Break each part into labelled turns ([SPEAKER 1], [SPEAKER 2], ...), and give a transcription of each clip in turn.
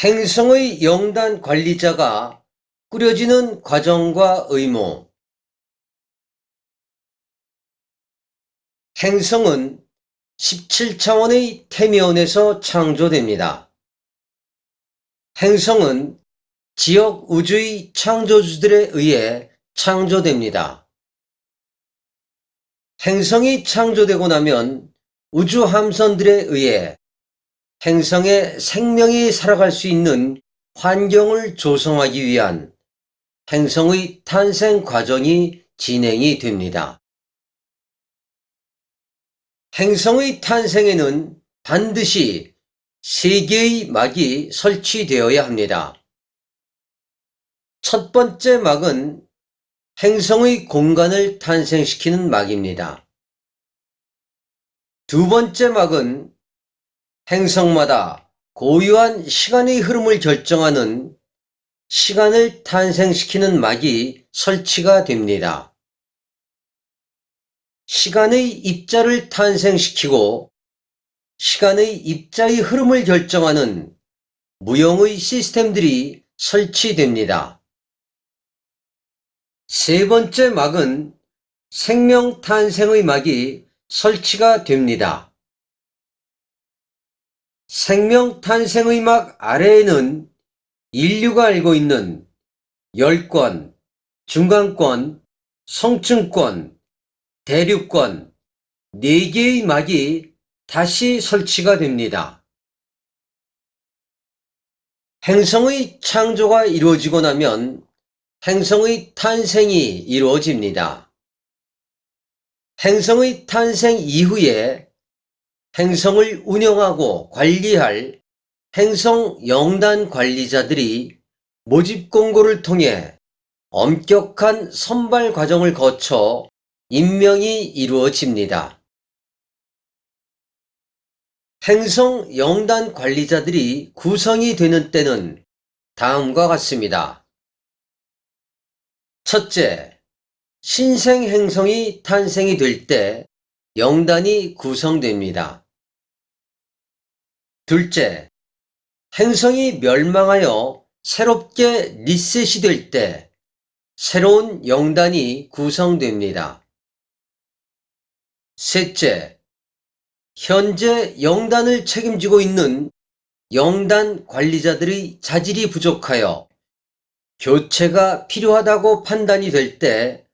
[SPEAKER 1] 행성의 영단 관리자가 꾸려지는 과정과 의무. 행성은 17차원의 태미원에서 창조됩니다. 행성은 지역 우주의 창조주들에 의해 창조됩니다. 행성이 창조되고 나면 우주 함선들에 의해 행성에 생명이 살아갈 수 있는 환경을 조성하기 위한 행성의 탄생 과정이 진행이 됩니다. 행성의 탄생에는 반드시 3개의 막이 설치되어야 합니다. 첫 번째 막은 행성의 공간을 탄생시키는 막입니다. 두 번째 막은 행성마다 고유한 시간의 흐름을 결정하는 시간을 탄생시키는 막이 설치가 됩니다. 시간의 입자를 탄생시키고 시간의 입자의 흐름을 결정하는 무형의 시스템들이 설치됩니다. 세 번째 막은 생명 탄생의 막이 설치가 됩니다. 생명 탄생의 막 아래에는 인류가 알고 있는 열권, 중간권, 성층권, 대륙권 4개의 막이 다시 설치가 됩니다. 행성의 창조가 이루어지고 나면 행성의 탄생이 이루어집니다. 행성의 탄생 이후에 행성을 운영하고 관리할 행성 영단 관리자들이 모집 공고를 통해 엄격한 선발 과정을 거쳐 임명이 이루어집니다. 행성 영단 관리자들이 구성이 되는 때는 다음과 같습니다. 첫째, 신생 행성이 탄생이 될 때 영단이 구성됩니다. 둘째, 행성이 멸망하여 새롭게 리셋이 될 때 새로운 영단이 구성됩니다. 셋째, 현재 영단을 책임지고 있는 영단 관리자들의 자질이 부족하여 교체가 필요하다고 판단이 될 때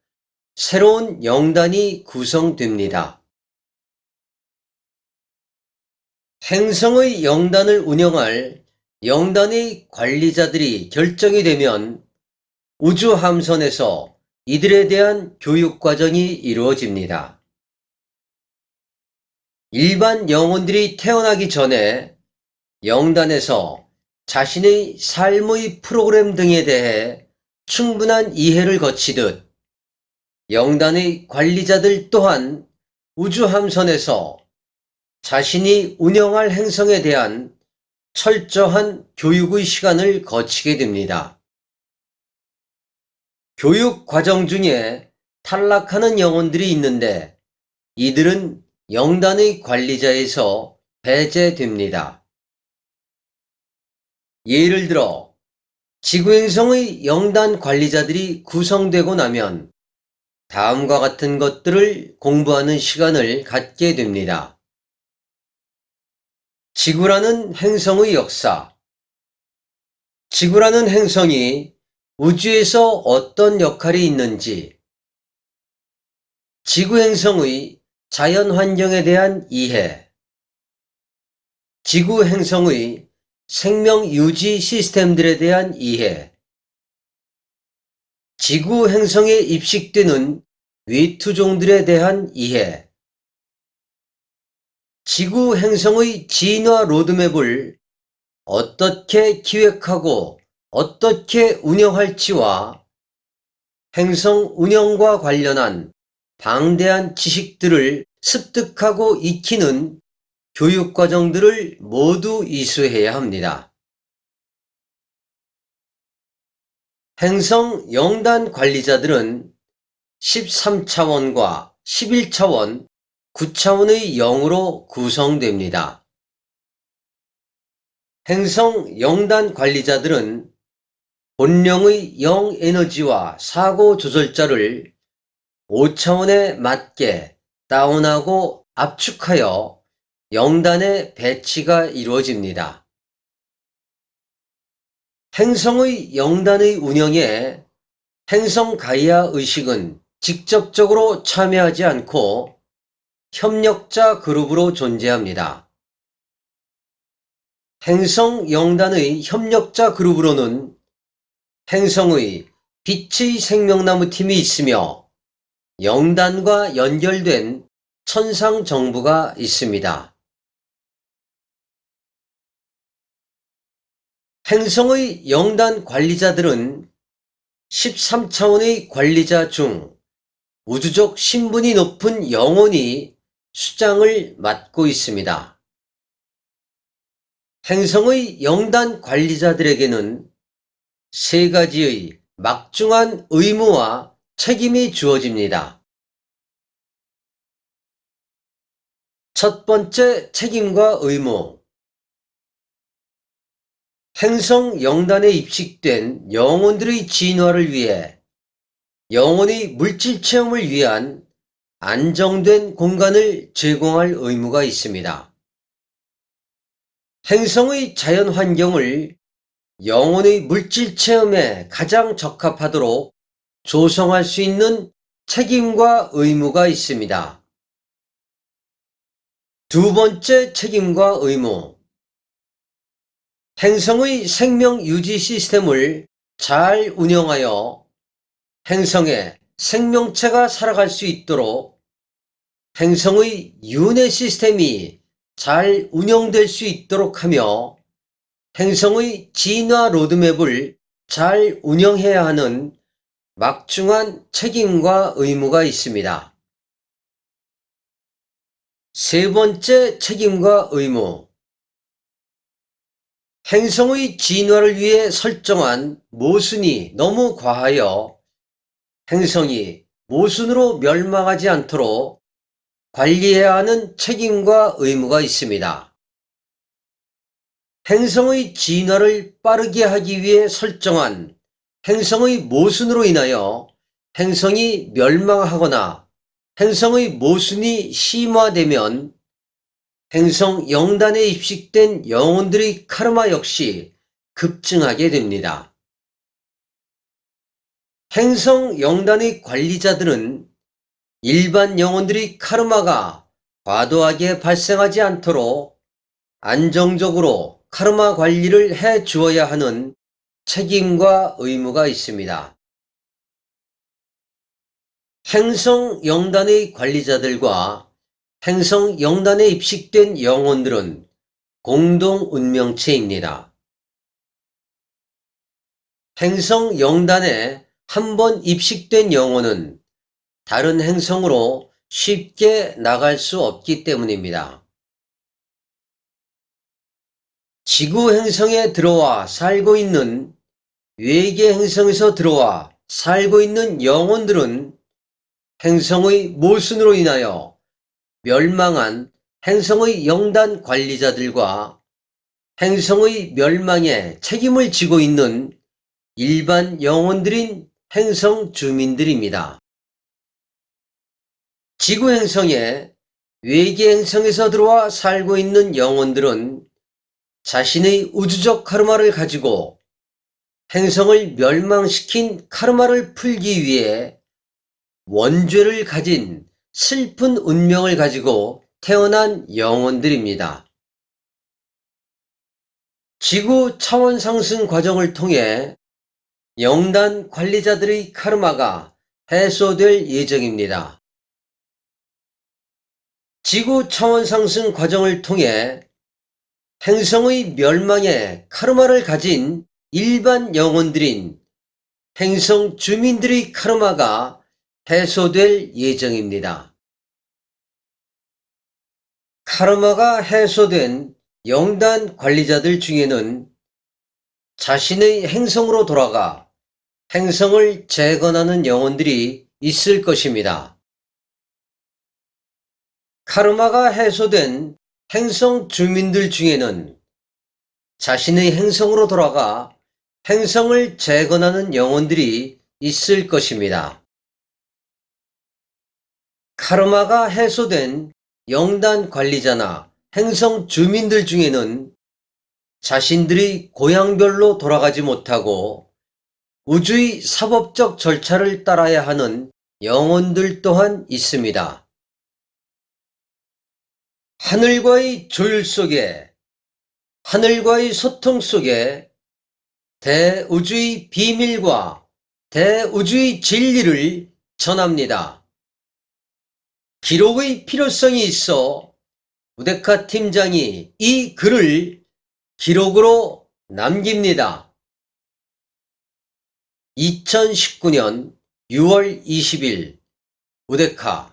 [SPEAKER 1] 새로운 영단이 구성됩니다. 행성의 영단을 운영할 영단의 관리자들이 결정이 되면 우주 함선에서 이들에 대한 교육 과정이 이루어집니다. 일반 영혼들이 태어나기 전에 영단에서 자신의 삶의 프로그램 등에 대해 충분한 이해를 거치듯 영단의 관리자들 또한 우주 함선에서 자신이 운영할 행성에 대한 철저한 교육의 시간을 거치게 됩니다. 교육 과정 중에 탈락하는 영혼들이 있는데 이들은 영단의 관리자에서 배제됩니다. 예를 들어 지구행성의 영단 관리자들이 구성되고 나면 다음과 같은 것들을 공부하는 시간을 갖게 됩니다. 지구라는 행성의 역사. 지구라는 행성이 우주에서 어떤 역할이 있는지, 지구 행성의 자연 환경에 대한 이해, 지구 행성의 생명 유지 시스템들에 대한 이해, 지구 행성에 입식되는 외투종들에 대한 이해, 지구 행성의 진화 로드맵을 어떻게 기획하고 어떻게 운영할지와 행성 운영과 관련한 방대한 지식들을 습득하고 익히는 교육 과정들을 모두 이수해야 합니다. 행성 영단 관리자들은 13차원과 11차원, 9차원의 영으로 구성됩니다. 행성 영단 관리자들은 본령의 영 에너지와 사고 조절자를 5차원에 맞게 다운하고 압축하여 영단의 배치가 이루어집니다. 행성의 영단의 운영에 행성 가이아 의식은 직접적으로 참여하지 않고 협력자 그룹으로 존재합니다. 행성 영단의 협력자 그룹으로는 행성의 빛의 생명나무 팀이 있으며 영단과 연결된 천상 정부가 있습니다. 행성의 영단 관리자들은 13차원의 관리자 중 우주적 신분이 높은 영혼이 수장을 맡고 있습니다. 행성의 영단 관리자들에게는 세 가지의 막중한 의무와 책임이 주어집니다. 첫 번째 책임과 의무. 행성 영단에 입식된 영혼들의 진화를 위해 영혼의 물질 체험을 위한 안정된 공간을 제공할 의무가 있습니다. 행성의 자연 환경을 영혼의 물질 체험에 가장 적합하도록 조성할 수 있는 책임과 의무가 있습니다. 두 번째 책임과 의무. 행성의 생명 유지 시스템을 잘 운영하여 행성에 생명체가 살아갈 수 있도록 행성의 윤회 시스템이 잘 운영될 수 있도록 하며 행성의 진화 로드맵을 잘 운영해야 하는 막중한 책임과 의무가 있습니다. 세 번째 책임과 의무. 행성의 진화를 위해 설정한 모순이 너무 과하여 행성이 모순으로 멸망하지 않도록 관리해야 하는 책임과 의무가 있습니다. 행성의 진화를 빠르게 하기 위해 설정한 행성의 모순으로 인하여 행성이 멸망하거나 행성의 모순이 심화되면 행성 영단에 입식된 영혼들의 카르마 역시 급증하게 됩니다. 행성 영단의 관리자들은 일반 영혼들의 카르마가 과도하게 발생하지 않도록 안정적으로 카르마 관리를 해 주어야 하는 책임과 의무가 있습니다. 행성 영단의 관리자들과 행성 영단에 입식된 영혼들은 공동 운명체입니다. 행성 영단에 한번 입식된 영혼은 다른 행성으로 쉽게 나갈 수 없기 때문입니다. 지구 행성에 들어와 살고 있는 외계 행성에서 들어와 살고 있는 영혼들은 행성의 모순으로 인하여 멸망한 행성의 영단 관리자들과 행성의 멸망에 책임을 지고 있는 일반 영혼들인 행성 주민들입니다. 지구 행성에 외계 행성에서 들어와 살고 있는 영혼들은 자신의 우주적 카르마를 가지고 행성을 멸망시킨 카르마를 풀기 위해 원죄를 가진 슬픈 운명을 가지고 태어난 영혼들입니다. 지구 차원 상승 과정을 통해 영단 관리자들의 카르마가 해소될 예정입니다. 지구 차원 상승 과정을 통해 행성의 멸망에 카르마를 가진 일반 영혼들인 행성 주민들의 카르마가 해소될 예정입니다. 카르마가 해소된 영단 관리자들 중에는 자신의 행성으로 돌아가 행성을 재건하는 영혼들이 있을 것입니다. 카르마가 해소된 행성 주민들 중에는 자신의 행성으로 돌아가 행성을 재건하는 영혼들이 있을 것입니다. 카르마가 해소된 영단 관리자나 행성 주민들 중에는 자신들이 고향별로 돌아가지 못하고 우주의 사법적 절차를 따라야 하는 영혼들 또한 있습니다. 하늘과의 조율 속에, 하늘과의 소통 속에 대우주의 비밀과 대우주의 진리를 전합니다. 기록의 필요성이 있어 우데카 팀장이 이 글을 기록으로 남깁니다. 2019년 6월 20일 우데카